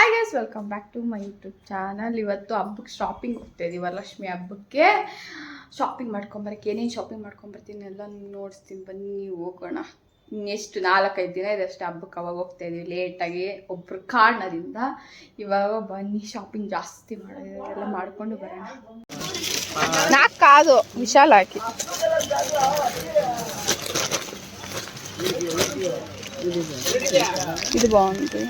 Hi guys, welcome back to my YouTube channel. ಇವತ್ತು ಹಬ್ಬಕ್ಕೆ shopping ಹೋಗ್ತಾ ಇದ್ದೀವಿ, ವರಲಕ್ಷ್ಮಿ ಹಬ್ಬಕ್ಕೆ ಶಾಪಿಂಗ್ ಮಾಡ್ಕೊಂಬರಕ್ಕೆ. ಏನೇನು ಶಾಪಿಂಗ್ ಮಾಡ್ಕೊಂಬರ್ತೀನಿ ಎಲ್ಲ ನೋಡಿಸ್ತೀನಿ, ಬನ್ನಿ ಹೋಗೋಣ. ಇನ್ನೆಷ್ಟು 4-5 ದಿನ ಇದಷ್ಟು ಹಬ್ಬಕ್ಕೆ. ಅವಾಗ ಹೋಗ್ತಾ ಇದ್ದೀವಿ ಲೇಟಾಗಿ ಒಬ್ಬರು ಕಾರಣದಿಂದ. ಇವಾಗ ಬನ್ನಿ ಶಾಪಿಂಗ್ ಜಾಸ್ತಿ ಮಾಡೋದು ಎಲ್ಲ ಮಾಡ್ಕೊಂಡು ಬರೋಣ. 4 ಕಾದು ವಿಶಾಲ್ ಹಾಕಿ ಇದು ಬಾగుంది.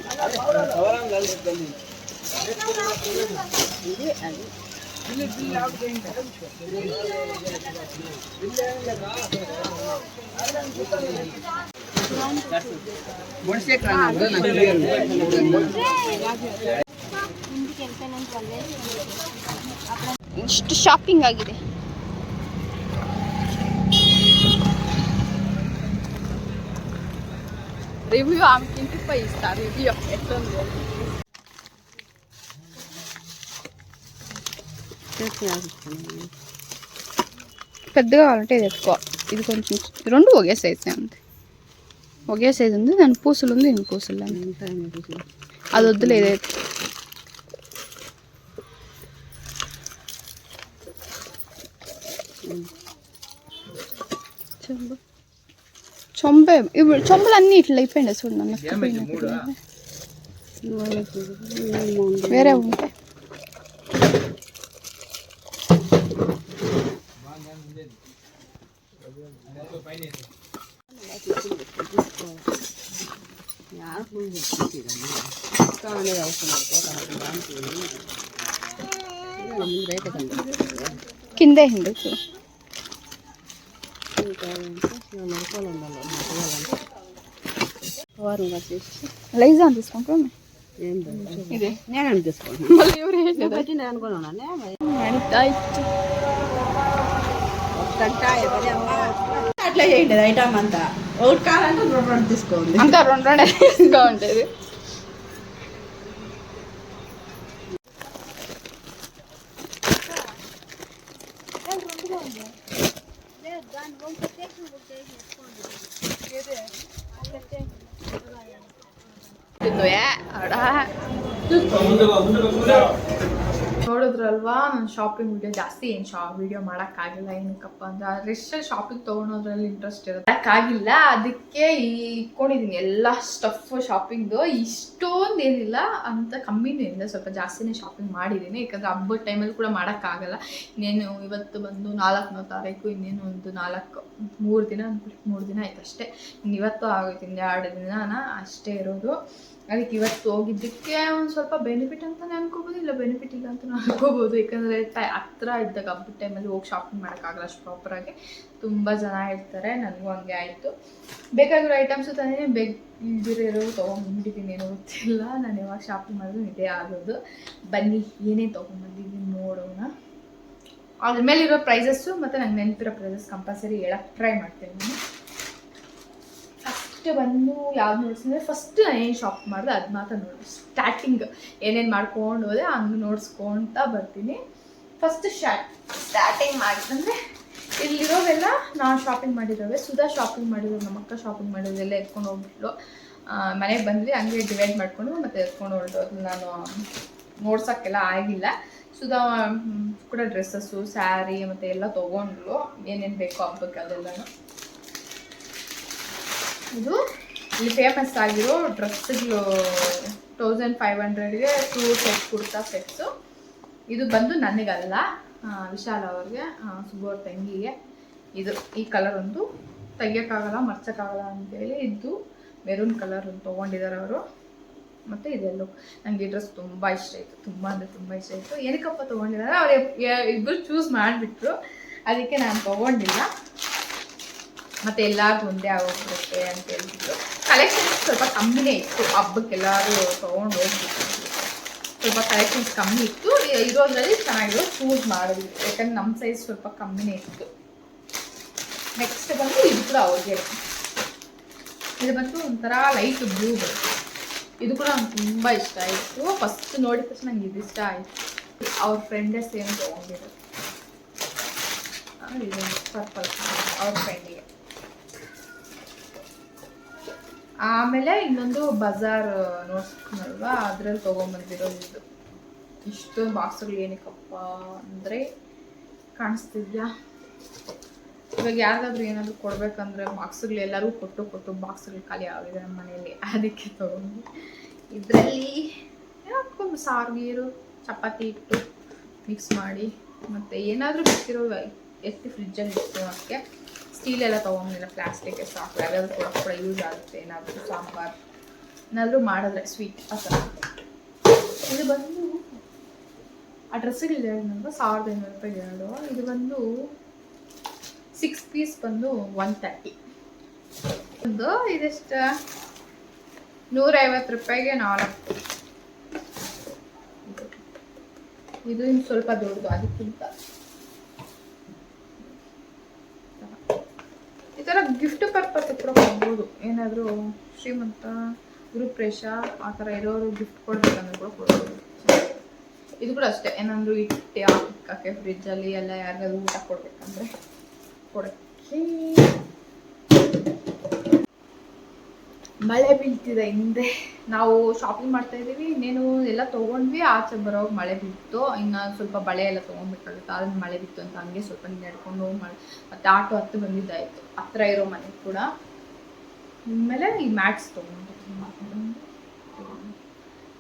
ಇಷ್ಟು ಶಾಪಿಂಗ್ ಆಗಿದೆ. రివ్యూ ఆమెకి ఇస్తా. రివ్యూ ఎట్లుంది పెద్దగా కావాలంటే ఇది ఎక్కువ. ఇది కొంచెం 2 ఒకే సైజే ఉంది. ఒకే సైజు ఉంది. దాని పూసలు ఉంది, ఇన్ని పూసలు అది వద్దులే. ఇదైతే చొంబే. ఇప్పుడు చొంబలు అన్నీ ఇట్లా అయిపోయింది చూడు. వేరే ఉంటాయి. కిందే హిందూ లైజాన్ తీసుకుంటాం. ఇదే నేను తీసుకుంటాను. మళ్ళీ ఎవరు అట్లా చేయండి. ఐటమ్ అంతా ఒకటి కావాలంటే 2 తీసుకోండి. అంతా 2 తీసుకోండి. ನೋಡಿದ್ರಲ್ವಾ, ನಾನು ಶಾಪಿಂಗ್ ವಿಡಿಯೋ ಜಾಸ್ತಿ ವಿಡಿಯೋ ಮಾಡೋಕ್ಕಾಗಿಲ್ಲ. ಏನಕ್ಕಪ್ಪ ಅಂದ್ರೆ ಅದೆಷ್ಟು ಶಾಪಿಂಗ್ ತೊಗೊಳೋದ್ರಲ್ಲಿ ಇಂಟ್ರೆಸ್ಟ್ ಇರುತ್ತೆ, ಮಾಡೋಕ್ಕಾಗಿಲ್ಲ. ಅದಕ್ಕೆ ಇಟ್ಕೊಂಡಿದ್ದೀನಿ ಎಲ್ಲ ಸ್ಟಫ್ ಶಾಪಿಂಗ್ದು. ಇಷ್ಟೊಂದು ಏನಿಲ್ಲ ಅಂತ, ಕಮ್ಮಿನೂ ಇಲ್ಲ, ಸ್ವಲ್ಪ ಜಾಸ್ತಿನೇ ಶಾಪಿಂಗ್ ಮಾಡಿದ್ದೀನಿ. ಯಾಕಂದರೆ ಹಬ್ಬದ ಟೈಮಲ್ಲಿ ಕೂಡ ಮಾಡೋಕ್ಕಾಗಲ್ಲ. ಇನ್ನೇನು ಇವತ್ತು ಬಂದು 4ನೇ ತಾರೀಕು, ಇನ್ನೇನು ಒಂದು 3 ದಿನ ಅಂದ್ಬಿಟ್ಟು 3 ದಿನ ಆಯ್ತು ಅಷ್ಟೇ. ಇವತ್ತು ಆಗೋಯ್ತು, 2 ದಿನ ಅಷ್ಟೇ ಇರೋದು. ಅದಕ್ಕೆ ಇವತ್ತು ಹೋಗಿದ್ದಕ್ಕೆ ಒಂದು ಸ್ವಲ್ಪ ಬೆನಿಫಿಟ್ ಅಂತಲೇ ಅನ್ಕೋಬೋದು, ಇಲ್ಲ ಬೆನಿಫಿಟ್ ಇಲ್ಲ ಅಂತ ಅನ್ಕೋಬೋದು. ಯಾಕಂದರೆ ಹತ್ರ ಇದ್ದಾಗ ಹಬ್ಬದ ಟೈಮಲ್ಲಿ ಹೋಗಿ ಶಾಪಿಂಗ್ ಮಾಡೋಕ್ಕಾಗಲ್ಲ ಅಷ್ಟು ಪ್ರಾಪರಾಗಿ. ತುಂಬ ಜನ ಇರ್ತಾರೆ, ನನಗೂ ಹಂಗೆ ಆಯಿತು. ಬೇಕಾಗಿರೋ ಐಟಮ್ಸು ತಾನೇ ಇಲ್ದಿರೋ ತೊಗೊಂಡ್ಬಿಟ್ಟಿದ್ದೀನಿ, ಏನೋ ಗೊತ್ತಿಲ್ಲ. ನಾನು ಯಾವಾಗ ಶಾಪಿಂಗ್ ಮಾಡಿದ್ರು ಇದೇ ಆಗೋದು. ಬನ್ನಿ ಏನೇನು ತೊಗೊಂಡ್ಬಂದಿದ್ದೀನಿ ನೋಡೋಣ. ಅದ್ರ ಮೇಲಿರೋ ಪ್ರೈಸಸ್ಸು ಮತ್ತು ನಂಗೆ ನೆನಪಿರೋ ಪ್ರೈಸಸ್ ಕಂಪಲ್ಸರಿ ಹೇಳಕ್ಕೆ ಟ್ರೈ ಮಾಡ್ತೀನಿ ನಾನು. ಫಸ್ಟ್ ಬಂದು ಯಾವ್ದು ನೋಡಿಸಿದ್ರೆ, ಫಸ್ಟ್ ನಾನು ಏನು ಶಾಪ್ ಮಾಡಿದೆ ಅದು ಮಾತ್ರ ನೋಡಿ. ಸ್ಟಾರ್ಟಿಂಗ್ ಏನೇನು ಮಾಡ್ಕೊಂಡು ಹೋದೆ ಹಂಗೆ ನೋಡ್ಸ್ಕೊಳ್ತಾ ಬರ್ತೀನಿ. ಫಸ್ಟ್ ಸ್ಟಾರ್ಟಿಂಗ್ ಮಾಡಿದಂದರೆ ಇಲ್ಲಿರೋವೆಲ್ಲ ನಾನು ಶಾಪಿಂಗ್ ಮಾಡಿರೋವೆ. ಸುಧಾ ಶಾಪಿಂಗ್ ಮಾಡಿರೋ, ನಮ್ಮ ಅಕ್ಕ ಶಾಪಿಂಗ್ ಮಾಡಿರೋದೆಲ್ಲ ಎತ್ಕೊಂಡು ಹೋಗ್ಬಿಟ್ಲು. ಮನೆಗೆ ಬಂದ್ವಿ, ಹಂಗೆ ಡಿವೈಡ್ ಮಾಡಿಕೊಂಡು ಮತ್ತೆ ಎತ್ಕೊಂಡು ಹೊರಟೋದು. ನಾನು ನೋಡ್ಸೋಕ್ಕೆಲ್ಲ ಆಗಿಲ್ಲ. ಸುಧಾ ಕೂಡ ಡ್ರೆಸ್ಸಸ್ಸು, ಸ್ಯಾರಿ ಮತ್ತು ಎಲ್ಲ ತೊಗೊಂಡ್ಲು, ಏನೇನು ಬೇಕೋ ಹಬ್ಬಕ್ಕೆ ಅದೆಲ್ಲನೂ. ಇದು ಇಲ್ಲಿ ಫೇಮಸ್ ಆಗಿರೋ ಡ್ರೆಸ್ಗಳು 1500ಗೆ 2 ಸೆಟ್ ಕುರ್ತಾ ಸೆಟ್ಸು. ಇದು ಬಂದು ನನಗಲ್ಲ, ವಿಶಾಲ್ ಅವ್ರಿಗೆ, ಸುಬ್ಬವ್ರ ತಂಗಿಗೆ. ಇದು ಈ ಕಲರ್ ಒಂದು ತೆಗಿಯೋಕ್ಕಾಗಲ್ಲ, ಮರ್ಚೋಕ್ಕಾಗಲ್ಲ ಅಂತೇಳಿ ಇದು ಮೆರೂನ್ ಕಲರ್ ಒಂದು ತೊಗೊಂಡಿದ್ದಾರೆ ಅವರು. ಮತ್ತು ಇದೆಲ್ಲೋ ನನಗೆ ಈ ಡ್ರೆಸ್ ತುಂಬ ಇಷ್ಟ ಆಯಿತು, ತುಂಬ ಅಂದರೆ ತುಂಬ ಇಷ್ಟ ಆಯಿತು. ಏನಕ್ಕಪ್ಪ ತೊಗೊಂಡಿದ್ದಾರೆ, ಅವ್ರು ಇಬ್ಬರು ಚೂಸ್ ಮಾಡಿಬಿಟ್ರು, ಅದಕ್ಕೆ ನಾನು ತೊಗೊಂಡಿಲ್ಲ. ಮತ್ತು ಎಲ್ಲರಿಗೂ ಒಂದೇ ಆಗೋಗ್ಬಿಡುತ್ತೆ ಅಂತ ಹೇಳ್ಬಿಟ್ಟು ಕಲೆಕ್ಷನ್ಸ್ ಸ್ವಲ್ಪ ಕಮ್ಮಿನೇ ಇತ್ತು. ಹಬ್ಬಕ್ಕೆಲ್ಲರೂ ತೊಗೊಂಡು ಹೋಗ್ಬಿಟ್ಟು ಸ್ವಲ್ಪ ಕಲೆಕ್ಷನ್ಸ್ ಕಮ್ಮಿ ಇತ್ತು. ಇರೋದ್ರಲ್ಲಿ ಚೆನ್ನಾಗಿರೋ ಚೂಸ್ ಮಾಡಿದ್ವಿ, ಯಾಕಂದ್ರೆ ನಮ್ಮ ಸೈಜ್ ಸ್ವಲ್ಪ ಕಮ್ಮಿನೇ ಇತ್ತು. ನೆಕ್ಸ್ಟ್ ಬಂದು ಇದು ಕೂಡ ಅವ್ರಿಗೆ, ಇದು ಬಂದು ಒಂಥರ ಲೈಟ್ ಬ್ಲೂ ಬರುತ್ತೆ. ಇದು ಕೂಡ ನಂಗೆ ತುಂಬ ಇಷ್ಟ ಆಯಿತು. ಫಸ್ಟ್ ನೋಡಿದ ತಕ್ಷಣ ನಂಗೆ ಇದು ಇಷ್ಟ ಆಯಿತು. ಅವ್ರ ಫ್ರೆಂಡೇ ಸೇಮ್ ತೊಗೊಂಡಿರೋದು. ಇದು ಪರ್ಪಲ್ ಅವ್ರ ಫ್ರೆಂಡಿಗೆ. ಆಮೇಲೆ ಇನ್ನೊಂದು ಬಜಾರ್ ನೋಡ್ಸ್ಕೊಂಡಲ್ವಾ, ಅದು ಅದ್ರಲ್ಲಿ ತೊಗೊಂಬಂದಿರೋದು ಇದು. ಇಷ್ಟೊಂದು ಬಾಕ್ಸ್ಗಳು ಏನಕ್ಕಪ್ಪ ಅಂದರೆ ಕಾಣಿಸ್ತಿದ್ಯಾ, ಇವಾಗ ಯಾರಿಗಾದ್ರೂ ಏನಾದರೂ ಕೊಡ್ಬೇಕಂದ್ರೆ ಬಾಕ್ಸ್ಗಳು ಎಲ್ಲರೂ ಕೊಟ್ಟು ಬಾಕ್ಸ್ಗಳು ಖಾಲಿ ಆಗಿದೆ ನಮ್ಮ ಮನೆಯಲ್ಲಿ, ಅದಕ್ಕೆ ತೊಗೊಂಡು. ಇದರಲ್ಲಿ ಯಾಕೊಂದು ಸಾರು ಗೀರು ಚಪಾತಿ ಇಟ್ಟು ಮಿಕ್ಸ್ ಮಾಡಿ ಮತ್ತು ಏನಾದರೂ ಬಿಟ್ಟಿರೋ ಎತ್ತಿ ಫ್ರಿಜ್ಜಲ್ಲಿ ಇಟ್ಟು. ಅದಕ್ಕೆ ಸ್ಟೀಲ್ ಎಲ್ಲ ತೊಗೊಂಡಿಲ್ಲ, ಪ್ಲಾಸ್ಟಿಕ್ ಸಾಕು, ಯಾವ್ದಾದ್ರು ಕೂಡ ಯೂಸ್ ಆಗುತ್ತೆ. ಏನಾದರೂ ಸಾಂಬಾರು ಏನಾದರೂ ಮಾಡಿದ್ರೆ ಸ್ವೀಟ್ ಆ ಥರ. ಇದು ಬಂದು ಆ ಡ್ರೆಸ್ಸುಗಳಿದೆ ನನಗೆ 1500 ರೂಪಾಯಿ ಎರಡು. ಇದು ಬಂದು 6 ಪೀಸ್ ಬಂದು 130. ಒಂದು ಇದೆಷ್ಟು 150 ರೂಪಾಯಿಗೆ 4. ಇದು ಇನ್ನು ಸ್ವಲ್ಪ ದೊಡ್ಡದು, ಅದಕ್ಕಿಂತ ಈ ಥರ ಗಿಫ್ಟ್ ಪರ್ಪಸ್ ಕೂಡ ಕೊಡ್ಬೋದು. ಏನಾದರೂ ಶ್ರೀಮಂತ ಗುರುಪ್ರೇಷ ಆ ಥರ ಇರೋರು ಗಿಫ್ಟ್ ಕೊಡ್ಬೇಕಂದ್ರೆ ಕೂಡ ಕೊಡ್ಬೋದು. ಇದು ಕೂಡ ಅಷ್ಟೇ, ಏನಾದರೂ ಇಟ್ಟೆ ಹಾಕಕ್ಕೆ ಫ್ರಿಜ್ಜಲ್ಲಿ ಎಲ್ಲ ಯಾರಿಗಾದ್ರು ಊಟ ಕೊಡ್ಬೇಕಂದ್ರೆ ಕೊಡಕ್ಕೆ. ಮಳೆ ಬೀಳ್ತಿದೆ ಹಿಂದೆ, ನಾವು ಶಾಪಿಂಗ್ ಮಾಡ್ತಾ ಇದ್ದೀವಿ, ಇನ್ನೇನು ಎಲ್ಲ ತೊಗೊಂಡ್ವಿ, ಆಚೆ ಬರೋವಾಗ ಮಳೆ ಬಿತ್ತು. ಇನ್ನು ಸ್ವಲ್ಪ ಬಳೆ ಎಲ್ಲ ತೊಗೊಬೇಕಾಗುತ್ತೆ, ಅದನ್ನ ಮಳೆ ಬಿತ್ತು ಅಂತ ಹಂಗೆ ಸ್ವಲ್ಪ ನಡ್ಕೊಂಡು ಮಳೆ ಮತ್ತು ಆಟೋ ಹತ್ತು ಬಂದಿದ್ದಾಯಿತು, ಹತ್ರ ಇರೋ ಮನೆ ಕೂಡ. ಆಮೇಲೆ ಈ ಮ್ಯಾಟ್ಸ್ ತೊಗೊಂಡು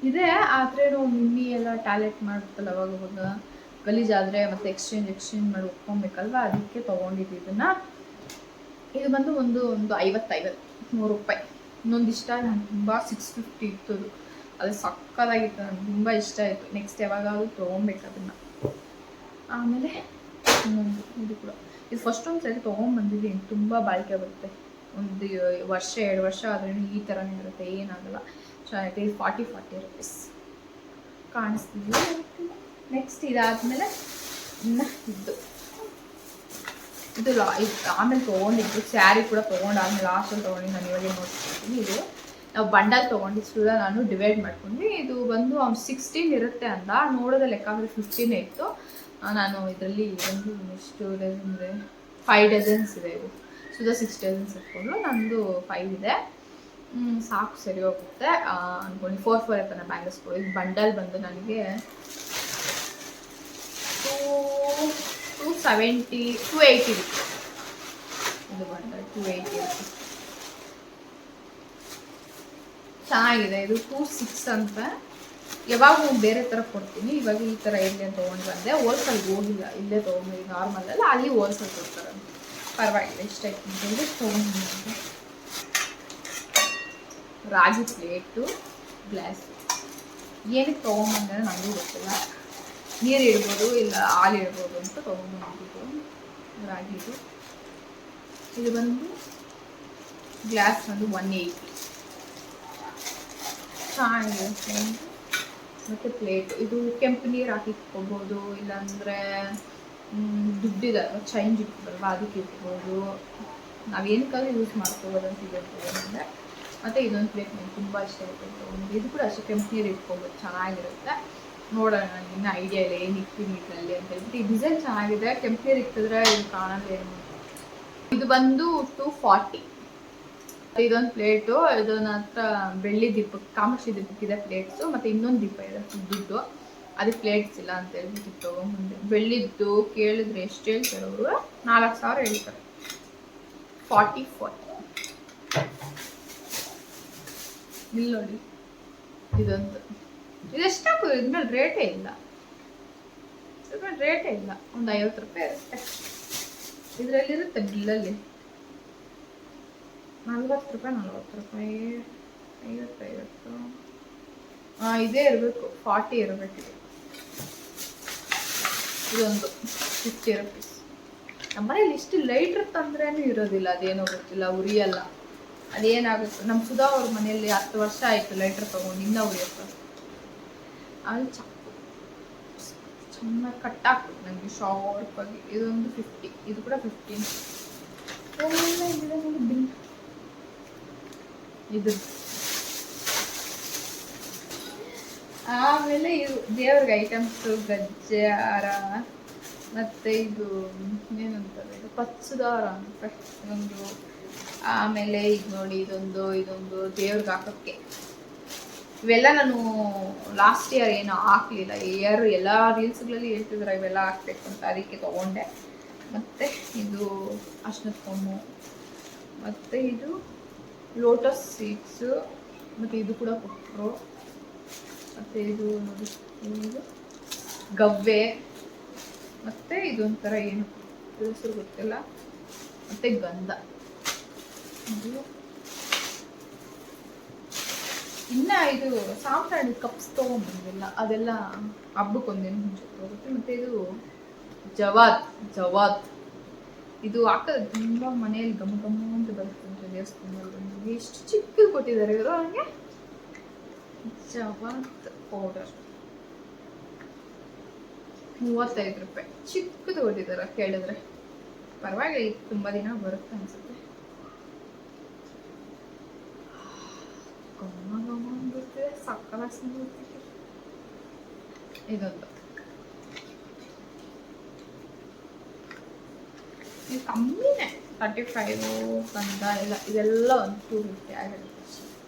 ಇದೆ. ಆದರೆ ನಾವು ಮಿಮ್ಮಿ ಎಲ್ಲ ಟ್ಯಾಲೆಟ್ ಮಾಡ್ತಲ್ಲ ಅವಾಗ ಗಲೀಜಾದರೆ ಮತ್ತು ಎಕ್ಸ್ಚೇಂಜ್ ಮಾಡಿ ಒಪ್ಕೊಬೇಕಲ್ವ, ಅದಕ್ಕೆ ತೊಗೊಂಡಿದ್ದು ಇದನ್ನು. ಇದು ಬಂದು ಒಂದು 50-53 ರೂಪಾಯಿ. ಇನ್ನೊಂದು ಇಷ್ಟ ನಂಗೆ ತುಂಬ 650 ಇತ್ತು, ಅದು ಸಕ್ಕತ್ತಾಗಿತ್ತು, ನನಗೆ ತುಂಬ ಇಷ್ಟ ಆಯಿತು. ನೆಕ್ಸ್ಟ್ ಯಾವಾಗಾದ್ರೂ ತೊಗೊಬೇಕು ಅದನ್ನು. ಆಮೇಲೆ ಇನ್ನೊಂದು ಇದು ಕೂಡ, ಇದು ಫಸ್ಟ್ ಒಂದು ಸರಿ ತೊಗೊಂಡ್ಬಂದಿದ್ದೀನಿ, ತುಂಬ ಬಾಳಿಕೆ ಬರುತ್ತೆ. ಒಂದು 1-2 ವರ್ಷ ಆದ್ರೂ ಈ ಥರನೇ ಇರುತ್ತೆ, ಏನಾಗಲ್ಲ, ಚೆನ್ನಾಗಿದೆ. 40 ರೂಪೀಸ್ ಕಾಣಿಸ್ತಿದ್ವಿ. ನೆಕ್ಸ್ಟ್ ಇದಾದಮೇಲೆ ಇನ್ನು ಇದು ಆಮೇಲೆ ತೊಗೊಂಡಿದ್ದು ಸ್ಯಾರಿ ಕೂಡ ತೊಗೊಂಡಾದ್ಮೇಲೆ ಲಾಸ್ಟಲ್ಲಿ ತೊಗೊಂಡು ನಾನು ಇವಾಗ ನೋಡ್ತಿದ್ದೀನಿ. ಇದು ನಾವು ಬಂಡಲ್ ತೊಗೊಂಡಿದ್ದು ನಾನು ಡಿವೈಡ್ ಮಾಡ್ಕೊಂಡ್ವಿ. ಇದು ಬಂದು ಅವ್ನು 16 ಇರುತ್ತೆ ಅಂತ ನೋಡೋದ ಲೆಕ್ಕ ಅಂದರೆ 15 ಇತ್ತು. ನಾನು ಇದರಲ್ಲಿ ಒಂದು ಎಷ್ಟು ಡಜನ್ ಇದೆ, 5 ಡಜನ್ಸ್ ಇದೆ. ಇದು ಸುಧಾ 6 ಡಜನ್ಸ್ ಇಟ್ಕೊಂಡು ನಂದು 5 ಇದೆ. ಸಾಕು, ಸರಿ ಹೋಗುತ್ತೆ ಅಂದ್ಕೊಂಡು 4 ಇರ್ತಾನೆ ಬ್ಯಾಂಗಲ್ಸ್ಗಳು. ಇದು ಬಂಡಲ್ ಬಂದು ನನಗೆ 280 ಇದು ಬಂಡಲ್ 280 ಚೆನ್ನಾಗಿದೆ. ಇದು 26 ಅಂತ. ಯಾವಾಗ ಬೇರೆ ಥರ ಕೊಡ್ತೀನಿ, ಇವಾಗ ಈ ಥರ ಇಲ್ಲೇ ತೊಗೊಂಡು ಬಂದೆ. ಹೋಲ್ಸೇಲ್ಗೆ ಹೋಗಿಲ್ಲ, ಇಲ್ಲೇ ತೊಗೊಂಡು ನಾರ್ಮಲ್ ಅಲ್ಲ, ಅಲ್ಲಿ ಹೋಲ್ಸೇಲ್ ಕೊಡ್ತಾರೆ, ಪರವಾಗಿಲ್ಲ. ಇಷ್ಟಾಯ್ತು ಅಂತಂದರೆ ತೊಗೊಂಡು ರಾಗಿ ಪ್ಲೇಟು, ಗ್ಲಾಸು. ಏನಕ್ಕೆ ತೊಗೊಂಬಂದ್ರೆ ನನಗೂ ಗೊತ್ತಿಲ್ಲ, ನೀರು ಇಡ್ಬೋದು ಇಲ್ಲ ಹಾಲು ಇಡ್ಬೋದು ಅಂತ ತೊಗೊಂಬಂದಿದ್ದು ರಾಗಿದು. ಇದು ಬಂದು ಗ್ಲಾಸ್ ಬಂದು 180 ಚೆನ್ನಾಗಿದೆ. ಮತ್ತು ಪ್ಲೇಟು, ಇದು ಕೆಂಪು ನೀರು ಹಾಕಿ ಇಟ್ಕೋಬೋದು, ಇಲ್ಲಾಂದರೆ ದುಡ್ಡಿದೆ ಚೇಂಜ್ ಇಟ್ಕೊಬಲ್ವ ಅದಕ್ಕೆ ಇಟ್ಬೋದು, ನಾವೇನಕ್ಕಾದ್ರೂ ಯೂಸ್ ಮಾಡ್ಕೋಬೋದು ಅಂತ ಇದೆ ತೊಗೊಂಡೆ. ಮತ್ತು ಇದೊಂದು ಪ್ಲೇಟ್ ನನಗೆ ತುಂಬ ಇಷ್ಟ ಆಯಿತು ತೊಗೊಂಡು. ಇದು ಕೂಡ ಅಷ್ಟೇ ಕೆಂಪು ನೀರು ಇಟ್ಕೋಬೋದು, ಚೆನ್ನಾಗಿರುತ್ತೆ. ನೋಡೋಣ, ನನಗೆ ಇನ್ನೂ ಐಡಿಯಾ ಇಲ್ಲ ಏನು ಇಕ್ತೀನಿ ಇದರಲ್ಲಿ ಅಂತ ಹೇಳ್ಬಿಟ್ಟು. ಈ ಡಿಸೈನ್ ಚೆನ್ನಾಗಿದೆ, ಕೆಂಪು ನೀರು ಇಕ್ಕಿದ್ರೆ ಇದು ಕಾಣೋದೇನು. ಇದು ಬಂದು 240. ಇದೊಂದು ಪ್ಲೇಟು, ಇದನ್ನ ಹತ್ರ ಬೆಳ್ಳಿ ದೀಪಕ್ಕೆ ಕಾಮಾಕ್ಷಿ ದೀಪಕ್ಕಿದೆ ಪ್ಲೇಟ್ಸು, ಮತ್ತು ಇನ್ನೊಂದು ದೀಪ ಇದೆ ದುಡ್ಡು, ಅದಕ್ಕೆ ಪ್ಲೇಟ್ಸ್ ಇಲ್ಲ ಅಂತ ಹೇಳ್ಬಿಟ್ಟು ತೊಗೊಂಬಂದೆ. ಬೆಳ್ಳಿದ್ದು ಕೇಳಿದ್ರೆ ಎಷ್ಟು ಹೇಳ್ತಾರೆ ಅವರು, 4000 ಹೇಳ್ತಾರೆ. 40 ಇಲ್ಲಿ ನೋಡಿ, ಇದೊಂದು ಇದೆಷ್ಟಾಕು, ಇದ್ಮೇಲೆ ರೇಟೇ ಇಲ್ಲ, ಒಂದು 50 ರೂಪಾಯಿ ಇರುತ್ತೆ ಇದರಲ್ಲಿರುತ್ತೆ ಬಿಲ್ಲಲ್ಲಿ. 40 ರೂಪಾಯಿ 50 ಇದೇ ಇರಬೇಕು, 40 ಇರಬೇಕು. ಇದೊಂದು 50 ರೂಪೀಸ್. ನಮ್ಮನೇಲಿ ಇಷ್ಟು ಲೈಟ್ರ್ ತಂದ್ರೇನು ಇರೋದಿಲ್ಲ, ಅದೇನೋ ಗೊತ್ತಿಲ್ಲ, ಉರಿಯಲ್ಲ, ಅದೇನಾಗುತ್ತೆ. ನಮ್ಮ ಸುಧಾ ಅವ್ರ ಮನೆಯಲ್ಲಿ 10 ವರ್ಷ ಆಯಿತು ಲೈಟ್ರ್ ತೊಗೊಂಡು, ಇನ್ನೂ ಉರಿಯುತ್ತೆ. ಅಲ್ಲಿ ಚಾಕು ಚೆನ್ನಾಗಿ ಕಟ್ಟಾಕ್ಬೇಕು ನನಗೆ ಶಾರ್ಪಾಗಿ. ಇದೊಂದು 50, ಇದು ಕೂಡ 15. ಬಿಲ್ ಇದು. ಆಮೇಲೆ ಇದು ದೇವ್ರಿಗೆ ಐಟಮ್ಸು, ಗಜ್ಜಾರ, ಮತ್ತು ಇದು ಏನಂತಾರೆ, ಇದು ಪಚ್ಚದಾರ ಅಂತ ಒಂದು. ಆಮೇಲೆ ಇದು ನೋಡಿ, ಇದೊಂದು ದೇವ್ರಿಗೆ ಹಾಕೋಕ್ಕೆ ಇವೆಲ್ಲ ನಾನು ಲಾಸ್ಟ್ ಇಯರ್ ಏನು ಹಾಕ್ಲಿಲ್ಲ, ಎಲ್ಲ ರೀಲ್ಸ್ಗಳಲ್ಲಿ ಹೇಳ್ತಿದ್ರು ಇವೆಲ್ಲ ಹಾಕ್ಬೇಕು ಅಂತ, ಅದಕ್ಕೆ ತೊಗೊಂಡೆ. ಮತ್ತು ಇದು ಅರ್ಶಿನದ ಕೊಂಬು, ಮತ್ತು ಇದು ಲೋಟಸ್ ಸೀಡ್ಸು, ಮತ್ತು ಇದು ಕೂಡ ಕೊಟ್ಟರು. ಮತ್ತು ಇದು ನೋಡಿ, ಇದು ಗವ್ವೆ, ಮತ್ತು ಇದೊಂಥರ ಏನು ಹೆಸರು ಗೊತ್ತಿಲ್ಲ, ಮತ್ತು ಗಂಧ. ಇದು ಇನ್ನು ಇದು ಸಾಂಬ್ರಾಣಿ ಕಪ್ಸ್ ತೊಗೊಂಡ್ಬಂದಿಲ್ಲ, ಅದೆಲ್ಲ ಹಬ್ಬಕ್ಕೊಂದೇನು ಮುಂಚೆ ಹೋಗುತ್ತೆ. ಮತ್ತು ಇದು ಜವಾದ್ ಇದು ಹಾಕೋದು ತುಂಬ ಮನೆಯಲ್ಲಿ ಘಮ ಘಮ ಅಂತ ಬರುತ್ತೆ ದೇವಸ್ಥಾನದಲ್ಲಿ. ಎಷ್ಟು ಚಿಕ್ಕದು ಕೊಟ್ಟಿದ್ದಾರೆ ಇವರು ನನಗೆ. ಜವಾದ್ ಪೌಡರ್ 35 ರೂಪಾಯಿ, ಚಿಕ್ಕದು ಕೊಟ್ಟಿದ್ದಾರೆ. ಕೇಳಿದ್ರೆ ಪರವಾಗಿಲ್ಲ, ಇದು ತುಂಬ ದಿನ ಬರುತ್ತೆ ಅನ್ಸುತ್ತೆ. ಘಮ ಘಮ ಅಂದಿರುತ್ತೆ, ಸಕ್ಕಲ ಸಿಗುತ್ತೆ. ಇದೊಂದು ಇದು ಕಮ್ಮಿನೇ, 35 ಕಂದ ಎಲ್ಲ, ಇದೆಲ್ಲ ಒಂದು 250 ಆಗಿರುತ್ತೆ.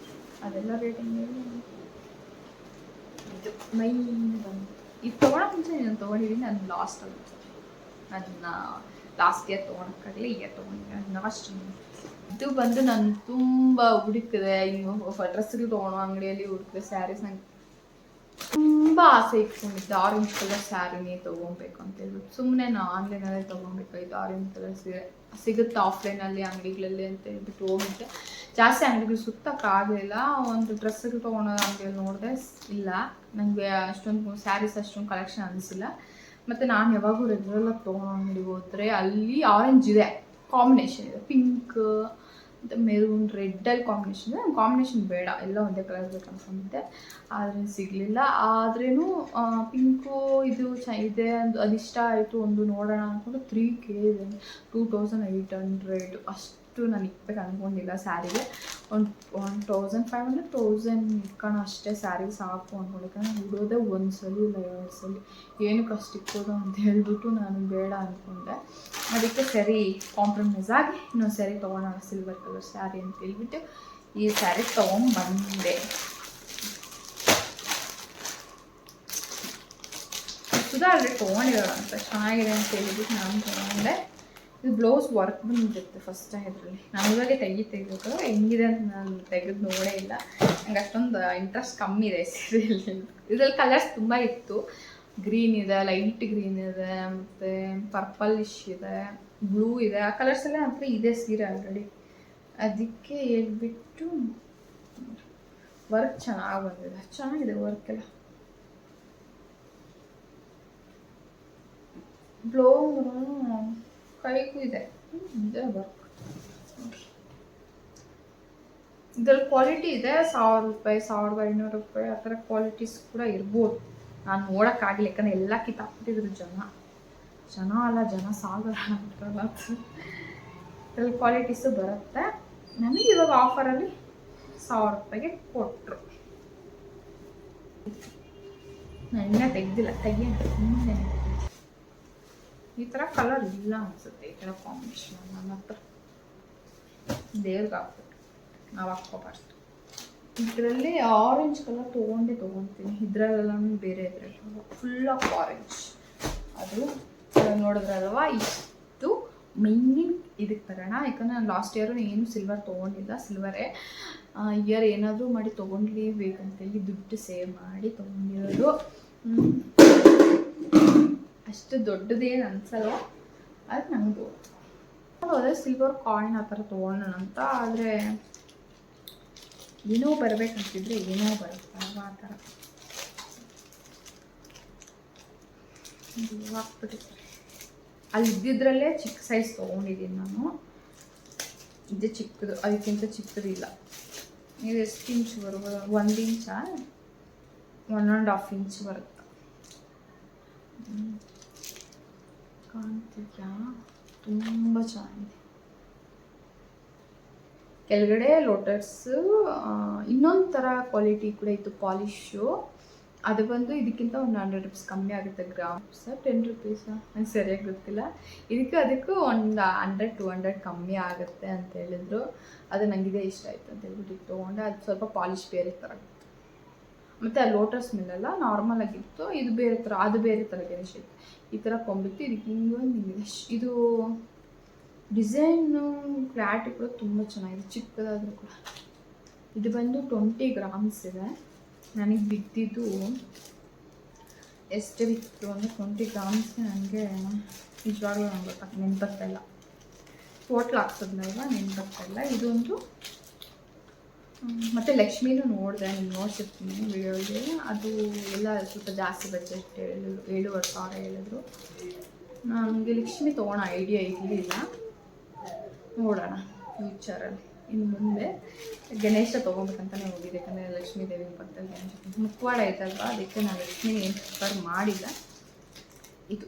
ಅದೆಲ್ಲ ರೇಟಿಂಗ್ ಇದು ಮೈನ್ ಬಂದು ಇದು ತೊಗೊಳಕ್ಕೆ ಮುಂಚೆ ನಾನು ತೊಗೊಂಡಿದ್ದೀನಿ. ನಾನು ಲಾಸ್ಟ್ ಆಗುತ್ತೆ, ನನ್ನ ಲಾಸ್ಟ್ ಇಯರ್ ತೊಗೊಳಕ್ಕಾಗಲಿ ಈಗ ತೊಗೊಂಡಿದ್ದೀನಿ. ಲಾಸ್ಟ್ ಇದು ಬಂದು ನಾನು ತುಂಬ ಹುಡುಕಿದೆ, ಇನ್ನು ಡ್ರೆಸ್ಗಳು ತೊಗೊಳೋ ಅಂಗಡಿಯಲ್ಲಿ ಹುಡುಕಿದೆ. ಸ್ಯಾರೀಸ್ ನಂಗೆ ತುಂಬ ಆಸೆ ಇಟ್ಕೊಂಡಿದ್ದೆ, ಆರೆಂಜ್ ಕಲರ್ ಸ್ಯಾರಿನೇ ತೊಗೊಬೇಕು ಅಂತ ಹೇಳ್ಬಿಟ್ಟು. ಸುಮ್ಮನೆ ನಾನು ಆನ್ಲೈನಲ್ಲೇ ತೊಗೊಬೇಕಾಯ್ತು. ಆರೆಂಜ್ ಕಲರ್ ಸೀರೆ ಸಿಗುತ್ತೆ ಆಫ್ಲೈನಲ್ಲಿ ಅಂಗಡಿಗಳಲ್ಲಿ ಅಂತ ಹೇಳ್ಬಿಟ್ಟು ಹೋಗಿದ್ದೆ. ಜಾಸ್ತಿ ಅಂಗಡಿಗಳು ಸುತ್ತಕ್ಕಾಗಲಿಲ್ಲ. ಒಂದು ಡ್ರೆಸ್ಗಳು ತೊಗೊಳೋ ಅಂಗಡಿಯಲ್ಲಿ ನೋಡಿದೆ, ಇಲ್ಲ ನನಗೆ ಅಷ್ಟೊಂದು ಸ್ಯಾರೀಸ್ ಅಷ್ಟೊಂದು ಕಲೆಕ್ಷನ್ ಅನಿಸಿಲ್ಲ. ಮತ್ತು ನಾನು ಯಾವಾಗೂ ರೆಗ್ಯುಲರಾಗಿ ತೊಗೊಳೋ ಅಂಗಡಿಗೆ ಹೋದರೆ ಅಲ್ಲಿ ಆರೆಂಜ್ ಇದೆ, ಕಾಂಬಿನೇಷನ್ ಇದೆ, ಪಿಂಕ್ ಮತ್ತು ಮೆರೂನ್ ರೆಡ್ಡಲ್ಲಿ ಕಾಂಬಿನೇಷನ್ ಇದೆ. ನಾನು ಕಾಂಬಿನೇಷನ್ ಬೇಡ, ಎಲ್ಲ ಒಂದೇ ಕಲರ್ ಬೇಕು ಅನ್ಕೊಂಡಿದ್ದೆ, ಆದರೆ ಸಿಗಲಿಲ್ಲ. ಆದ್ರೂ ಪಿಂಕು ಇದು ಇದೆ, ಅದಿಷ್ಟ ಆಯಿತು. ಒಂದು ನೋಡೋಣ ಅಂದ್ಕೊಂಡು 3K ಇದೆ, 2800 ಅಷ್ಟು ನಾನು ಇಕ್ಬೇಕು ಅಂದ್ಕೊಂಡಿಲ್ಲ ಸ್ಯಾರಿಗೆ. ಒಂದು 1500 1000 ಇಟ್ಕೋಣ ಅಷ್ಟೇ, ಸ್ಯಾರಿ ಸಾಕು ಅಂದ್ಕೊಂಡಿದ್ದೆ. ನಾನು ಉಡೋದೇ ಒಂದು ಸಲ ಇಲ್ಲ 2 ಸಲ, ಏನಕ್ಕೆ ಅಷ್ಟು ಇಕ್ಕೋದು ಅಂತ ಹೇಳ್ಬಿಟ್ಟು ನಾನು ಬೇಡ ಅಂದ್ಕೊಂಡೆ. ಅದಕ್ಕೆ ಸರಿ ಕಾಂಪ್ರಮೈಸ್ ಆಗಿ ಇನ್ನೊಂದು ಸ್ಯಾರಿ ತೊಗೊಳೋಣ, ಸಿಲ್ವರ್ ಕಲರ್ ಸ್ಯಾರಿ ಅಂತ ಹೇಳ್ಬಿಟ್ಟು ಈ ಸ್ಯಾರಿ ತೊಗೊಂಡ್ಬಂದೆ. ಸುಧಾ ಆಲ್ರೆಡಿ ತೊಗೊಂಡಿರೋಣ ಅಂತ, ಚೆನ್ನಾಗಿದೆ ಅಂತ ಹೇಳಿಬಿಟ್ಟು ನಾನು ತೊಗೊಂಡೆ. ಇದು ಬ್ಲೌಸ್ ವರ್ಕ್ ಬಂದಿರುತ್ತೆ ಫಸ್ಟ್ ಇದರಲ್ಲಿ. ನಾನು ಇವಾಗೆ ತೆಗಿಬೇಕು, ಹೆಂಗಿದೆ ಅಂತ ನಾನು ತೆಗೆದು ನೋಡೇ ಇಲ್ಲ. ನಂಗೆ ಅಷ್ಟೊಂದು ಇಂಟ್ರೆಸ್ಟ್ ಕಮ್ಮಿ ಇದೆ ಸೀರಿಯಲ್. ಇದರಲ್ಲಿ ಕಲರ್ಸ್ ತುಂಬ ಇತ್ತು, ಗ್ರೀನ್ ಇದೆ, ಲೈಟ್ ಗ್ರೀನ್ ಇದೆ, ಮತ್ತು ಪರ್ಪಲಿಶ್ ಇದೆ, ಬ್ಲೂ ಇದೆ. ಆ ಕಲರ್ಸ್ ಎಲ್ಲ ಹತ್ರ ಇದೆ ಸೀರೆ ಆಲ್ರೆಡಿ. ಅದಕ್ಕೆ ಹೇಳ್ಬಿಟ್ಟು ವರ್ಕ್ ಚೆನ್ನಾಗಿ ಬಂದಿದೆ, ಚೆನ್ನಾಗಿದೆ ವರ್ಕ್ ಎಲ್ಲ. ಬ್ಲೌಸ್ ಕೈಗೂ ಇದೆ, ಇದೆ ವರ್ಕ್. ಇದ್ರಲ್ಲಿ ಕ್ವಾಲಿಟಿ ಇದೆ, 1000 ರೂಪಾಯಿ 1500 ರೂಪಾಯಿ ಆ ಥರ ಕ್ವಾಲಿಟೀಸ್ ಕೂಡ ಇರ್ಬೋದು. ನಾನು ನೋಡೋಕ್ಕಾಗಲಿ, ಯಾಕಂದರೆ ಎಲ್ಲ ಕಿತ್ತಾಕ್ಬಿಟ್ಟಿದ್ರು ಜನ ಅಲ್ಲ, ಜನ ಸಾಗರ ಅಂತಾರಲ್ಲ, ಇದ್ರಲ್ಲಿ ಕ್ವಾಲಿಟೀಸು ಬರುತ್ತೆ. ನನಗೆ ಇವಾಗ ಆಫರಲ್ಲಿ 1000 ರೂಪಾಯಿಗೆ ಕೊಟ್ಟರು. ನಾನು ಇನ್ನೂ ತೆಗ್ದಿಲ್ಲ, ತೆಗಿಯೋಣ. ಈ ಥರ ಕಲರ್ ಇಲ್ಲ ಅನಿಸುತ್ತೆ, ಈ ಥರ ಕಾಂಬಿನೇಷನ್ ನನ್ನ ಹತ್ರ. ದೇವ್ರಿಗೆ ಹಾಕ್ಬಿಟ್ಟು ನಾವು ಹಾಕ್ಕೋಬಾರ್ದು. ಇದರಲ್ಲಿ ಆರೆಂಜ್ ಕಲರ್ ತೊಗೊಳ್ತೀನಿ. ಇದರಲ್ಲೆಲ್ಲ ಬೇರೆ ಇದರಲ್ಲಿ ಫುಲ್ ಆಫ್ ಆರೆಂಜ್. ಅದು ನೋಡಿದ್ರಲ್ವ, ಇಷ್ಟು ಮೈನ್ ಇದಕ್ಕೆ ಬರೋಣ. ಯಾಕಂದರೆ ನಾನು ಲಾಸ್ಟ್ ಇಯರು ಏನು ಸಿಲ್ವರ್ ತೊಗೊಂಡಿಲ್ಲ, ಸಿಲ್ವರೇ ಇಯರ್ ಏನಾದರೂ ಮಾಡಿ ತೊಗೊಂಡ್ಲೇಬೇಕಂತೇಳಿ ದುಡ್ಡು ಸೇವ್ ಮಾಡಿ ತೊಗೊಂಡಿರೋದು. ಅಷ್ಟು ದೊಡ್ಡದೇನು ಅನ್ಸಲ್ಲ, ಅದು ನಂಗೆ ಅದೇ ಸಿಲ್ವರ್ ಕಾಯಿನ್ ಆ ಥರ ತೊಗೊಳ್ಳೋಣ ಅಂತ. ಆದರೆ ಏನೋ ಬರಬೇಕಂತಿದ್ರೆ ಏನೋ ಬರುತ್ತಲ್ವ, ಆ ಥರ ಹಾಕ್ಬಿಟ್ಟಿದ್ದೆ. ಅಲ್ಲಿ ಇದ್ದಿದ್ರಲ್ಲೇ ಚಿಕ್ಕ ಸೈಜ್ ತೊಗೊಂಡಿದ್ದೀನಿ ನಾನು. ಇದು ಚಿಕ್ಕದು, ಅದಕ್ಕಿಂತ ಚಿಕ್ಕದಿಲ್ಲ. ಇದು ಎಷ್ಟು ಇಂಚ್ ಬರ್ಬೋದು, 1 ಇಂಚ 1.5 ಇಂಚ್ ಬರುತ್ತೆ. ಕಾಣ್ತಿದ್ಯಾ? ತುಂಬ ಚೆನ್ನಾಗಿದೆ. ಕೆಳಗಡೆ ಲೋಟಸ್ಸು, ಇನ್ನೊಂದು ಥರ ಕ್ವಾಲಿಟಿ ಕೂಡ ಇತ್ತು ಪಾಲಿಶು. ಅದು ಬಂದು ಇದಕ್ಕಿಂತ ಒಂದು 100 ರೂಪೀಸ್ ಕಮ್ಮಿ ಆಗುತ್ತೆ, ಗ್ರಾಮ್ಸ್ 10 ರೂಪೀಸ, ನಂಗೆ ಸರಿಯಾಗಿ ಗೊತ್ತಿಲ್ಲ. ಅದಕ್ಕೂ ಒಂದು 100-200 ಕಮ್ಮಿ ಆಗುತ್ತೆ ಅಂತ ಹೇಳಿದ್ರು. ಅದು ನನಗಿದೆ ಇಷ್ಟ ಆಯಿತು ಅಂತ ಹೇಳ್ಬಿಟ್ಟು ತೊಗೊಂಡೆ. ಅದು ಸ್ವಲ್ಪ ಪಾಲಿಶ್ ಬೇರೆ ಥರ ಇತ್ತು. ಮತ್ತು ಆ ಲೋಟಸ್ ಮೇಲೆಲ್ಲ ನಾರ್ಮಲ್ ಆಗಿತ್ತು, ಇದು ಬೇರೆ ಥರ, ಅದು ಬೇರೆ ಥರ ಗಣೇಶ ಇತ್ತು. ಈ ಥರ ಕೊಂಬಿತ್ತು. ಇದಕ್ಕೆ ಹಿಂಗೆ ಇದು ಡಿಸೈನು ಕ್ಲಾರಿಟಿ ಕೂಡ ತುಂಬ ಚೆನ್ನಾಗಿದೆ, ಚಿಕ್ಕದಾದರೂ ಕೂಡ. ಇದು ಬಂದು 20 ಗ್ರಾಮ್ಸ್ ಇದೆ. ನನಗೆ ಬಿದ್ದಿದ್ದು ಎಷ್ಟು ಬಿತ್ತು ಅಂದರೆ 20 ಗ್ರಾಮ್ಸ್ ನನಗೆ ನಿಜವಾಗ್ಲೂ ನಂಗೆ ನೆನಪತ್ತಲ್ಲ. ಟೋಟ್ಲ್ ಹಾಕ್ಸೋದ್ನಲ್ವ ನೆನಪತ್ತಲ್ಲ. ಇದೊಂದು ಮತ್ತು ಲಕ್ಷ್ಮೀನೂ ನೋಡಿದೆ, ನೀವು ನೋಡ್ಸಿರ್ತೀನಿ ವಿಡಿಯೋಗೆ. ಅದು ಎಲ್ಲ ಸ್ವಲ್ಪ ಜಾಸ್ತಿ ಬಜೆಟ್ 7,500 ಹೇಳಿದ್ರು. ನನಗೆ ಲಕ್ಷ್ಮಿ ತೊಗೊಳೋ ಐಡಿಯಾ ಇರಲಿಲ್ಲ, ನೋಡೋಣ ಫ್ಯೂಚರಲ್ಲಿ. ಇನ್ನು ಮುಂದೆ ಗಣೇಶ ತೊಗೊಬೇಕಂತಲೇ ಹೋಗಿದೆ, ಯಾಕಂದರೆ ಲಕ್ಷ್ಮೀ ದೇವಿ ಪಕ್ಕದಲ್ಲಿ ಗಣೇಶ ಮುಖವಾಡ ಐತಲ್ವ, ಅದಕ್ಕೆ ನಾನು ಲಕ್ಷ್ಮೀ ಏನು ಪ್ರಿಫರ್ ಮಾಡಿಲ್ಲ. ಇದು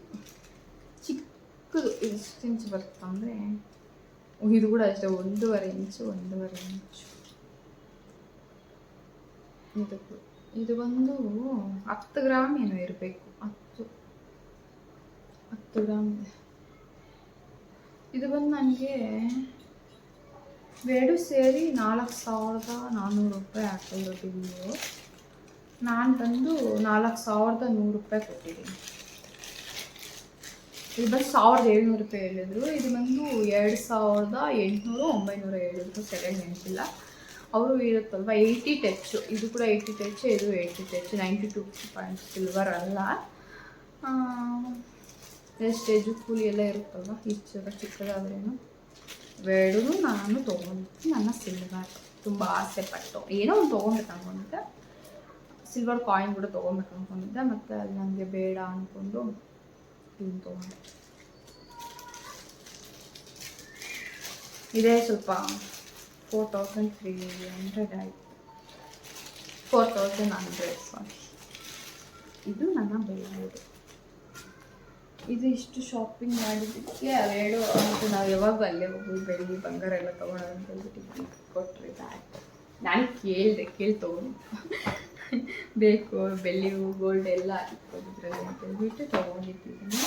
ಚಿಕ್ಕದು ಎಷ್ಟು ಇಂಚು ಬರುತ್ತಂದರೆ, ಇದು ಕೂಡ ಅಷ್ಟೇ 1.5 ಇಂಚು. ಇದು ಬಂದು 10 ಗ್ರಾಮ್ ಏನೋ ಇರಬೇಕು, 10 ಗ್ರಾಮ್ ಇದೆ. ಇದು ಬಂದು ನನಗೆ ಎರಡು ಸೇರಿ 4,400 ರೂಪಾಯಿ ಹಾಕಿದ್ರು ಬಿಲ್ಲು. ನಾನು ಬಂದು 4,100 ರೂಪಾಯಿ ಕೊಟ್ಟಿದ್ದೀನಿ. ಇದು ಬಂದು 1,700 ರೂಪಾಯಿ ಹೇಳಿದ್ರು. ಇದು ಬಂದು 2,800 900 ಹೇಳಿದ್ರು, ಸರಿಯಾಗಿ ನೆನಪಿಲ್ಲ. ಅವರು ಇರುತ್ತಲ್ವ 80 ಟಚ್ಚು, ಇದು ಕೂಡ 80 ಟಚ್, ಇದು 80 ಟಚ್, 92 ಪಾಯಿಂಟ್ ಸಿಲ್ವರ್ ಅಲ್ಲ. ವೇಸ್ಟೇಜು ಕೂಲಿ ಎಲ್ಲ ಇರುತ್ತಲ್ವ, ಇಷ್ಟು ಚಿಕ್ಕದಾದ್ರೇನು. ಎರಡೂ ನಾನು ತೊಗೊಂಡಿದ್ದು ನನ್ನ ಸಿಲ್ವರ್, ತುಂಬ ಆಸೆ ಪಟ್ಟು ಏನೋ ಒಂದು ತೊಗೊಬೇಕು ಅಂದ್ಕೊಂಡಿದ್ದೆ. ಸಿಲ್ವರ್ ಕಾಯಿನ್ ಕೂಡ ತೊಗೊಬೇಕು ಅಂದ್ಕೊಂಡಿದ್ದೆ, ಮತ್ತು ಅದು ನನಗೆ ಬೇಡ ಅಂದ್ಕೊಂಡು ಇದನ್ನು ತೊಗೊಂಡೆ. ಇದೇ ಸ್ವಲ್ಪ 4,300 ಆಯಿತು, 4,100 ಸಾರಿ. ಇದು ನನ್ನ ಬೆಲೆ. ಇದು ಇಷ್ಟು ಶಾಪಿಂಗ್ ಮಾಡಿದ್ದಕ್ಕೆ ಅವೆರಡು ಮತ್ತು ನಾವು ಯಾವಾಗ ಅಲ್ಲೇ ಹೋಗೋದು, ಬೆಳ್ಳಿ ಬಂಗಾರ ಎಲ್ಲ ತೊಗೊಳೋದು ಅಂತ ಹೇಳ್ಬಿಟ್ಟು ಕೊಟ್ಟರೆ ನಾನು ಕೇಳಿ ತೊಗೊಂಡು ಬೇಕು ಬೆಳ್ಳಿ ಗೋಲ್ಡ್ ಎಲ್ಲ ಇಟ್ಕೊಂಡಿದ್ರಲ್ಲಿ ಅಂತ ಹೇಳ್ಬಿಟ್ಟು ತೊಗೊಂಡಿದ್ದೀನಿ.